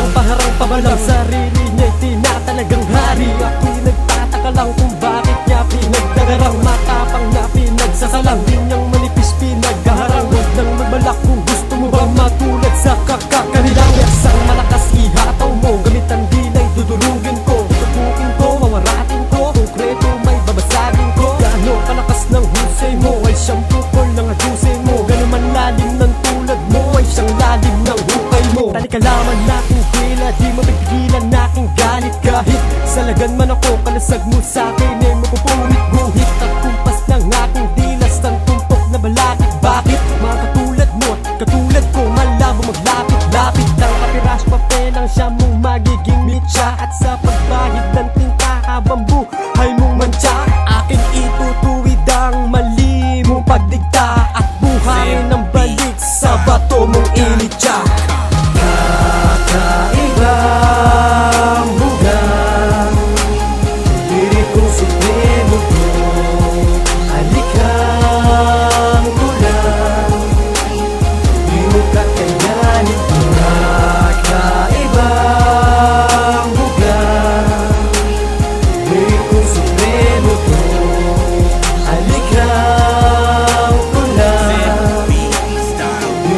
kanyang paharang pabalang sarili niya'y tinatalagang hari. Ako'y nagtataka lang kung bakit niya pinagdagarang. Matapang na pinagsasalang, di niyang manipis pinaghaharang. Huwag nang magbalak kung gusto mo bang matulad sa kakakanilang. Isang malakas ihataw mo, gamit ang dilay dudurugin ko. Tutukin ko, mawaratin ko, konkreto may babasagin ko. Gaano kalakas ng husay mo ay siyang pukol ng adusay mo. Gaano man lalim ng tulad mo ay siyang lalim ng hukay mo. Talikalaman naking dila, di mapigilan naking galit. Kahit salagan man ako, kalasag mo sa'kin ay mapupungit guhit. At kumpas ng aking dilas ng tumpok na balakid. Bakit? Mga katulad mo at katulad ko, malabo maglapit-lapit lang. Kapirash papel ang siya mong magiging mitya. At sa pagbahid ng tinta habang buhay mong mantsa, aking itutuwid ang mali mong pagdigta. At buhangin ng balik sa bato mong ilitya. Kakaibang bugang lirikong supremo ko. Alikang kulang, di mo kakayanin. Kakaibang bugang lirikong supremo ko. Alikang kulang, di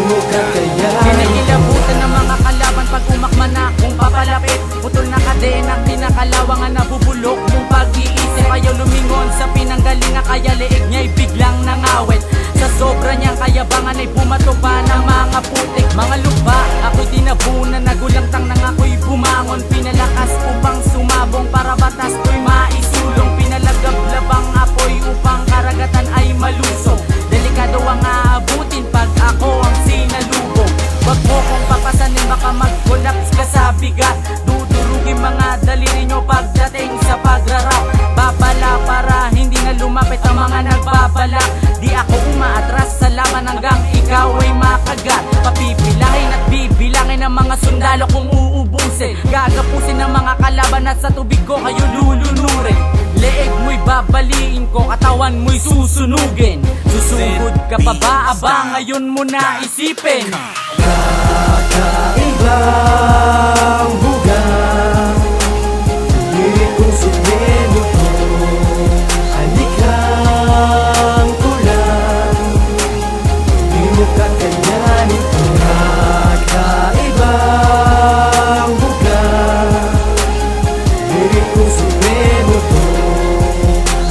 mo kakayanin. Kinakilabutan ng mga kalaban pag umakma na kung papalapit. Putol na kadenang kinakalawangan na bubulok mong pag-iisip. Ayaw lumingon sa pinanggalinga, kaya leeg niya'y biglang nangawit. Sa sobra niyang kayabangan ay bumato pa ng mga putik. Mga lupa, ako'y tinabunan, nagulangtang nang ako'y bumangon. Pinalakas upang sumabong para batas ko'y maisulong. Pinalagablabang ako'y upang karagatan ay malusog. Delikado ang aabutin pag ako ang sinalubong. Wag mo kong papasanin, baka mag-collapse ka sa bigat. Dudurugin mga daliri nyo pagdating sa pagrarap. Babala para hindi na lumapit ang mga nagbabalak. Di ako umaatras sa laban hanggang ikaw ay makagat. Papipilangin at bibilangin ang mga sundalo kung uubusin. Gagapusin ang mga kalaban at sa tubig ko kayo lulunurin. Leeg mo'y babaliin ko, katawan mo'y susunugin. Susugod ka pa ba? Aba, ngayon mo na isipin. Kakaibang bugang lirikong supremo ko. Alikang kulang, di mo kakayanin. Kakaibang bugang lirikong supremo ko.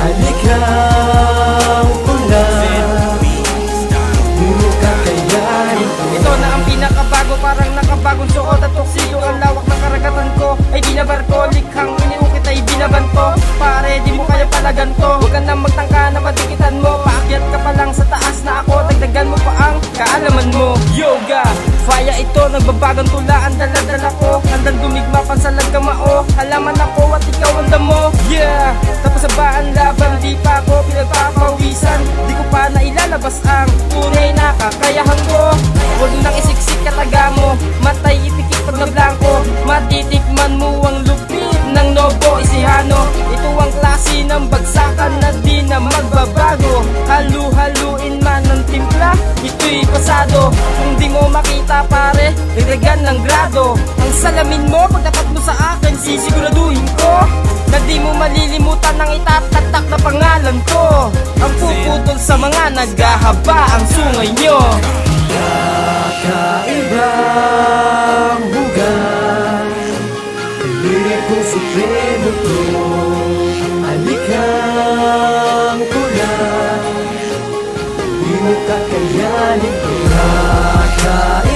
Alikang kulang, di mo kakayanin. Ito na ang pinakabago, parang nakabagong suot at tuksido. Ang lawak ng karagatan ko ay binabarko. Likhang iniukit ay binabanto. Pare, di mo kaya palaganto. Huwag ka na magtangka na patikitan mo. Paakyat ka pa lang sa taas na ako. Dagdagan mo pa ang kaalaman mo. Yoga, fire ito, nagbabagang tula. Ang dala-dala ko, handang dumigma pansalag kamao. Halaman ako at ikaw ang damo. Yeah, tapos sa ba ang laban, di pa ako pinagpapawisan. Di ko pa nailalabas ang tunay na kakayahan ko. Huwag nang isiksik kataga mo, matay ipikit pag nablangko. Matitikman mo ang lupit ng Novo Ecijano. Ito ang klase ng bagsakan na di na magbabago. Halu-haluin man ng timpla, ito'y pasado. Kung di mo makita pare, dagdagan ng grado. Ang salamin mo, pagtapat mo sa akin, sisiguraduhin ko na di mo malilimutan ang itatatak na pangalan ko. Ang puputol sa mga naghahaba ang sungay nyo. Kakaibang bugang lirikong supremo ko. Alikang kulang, di mo kakayanin. Kakaibang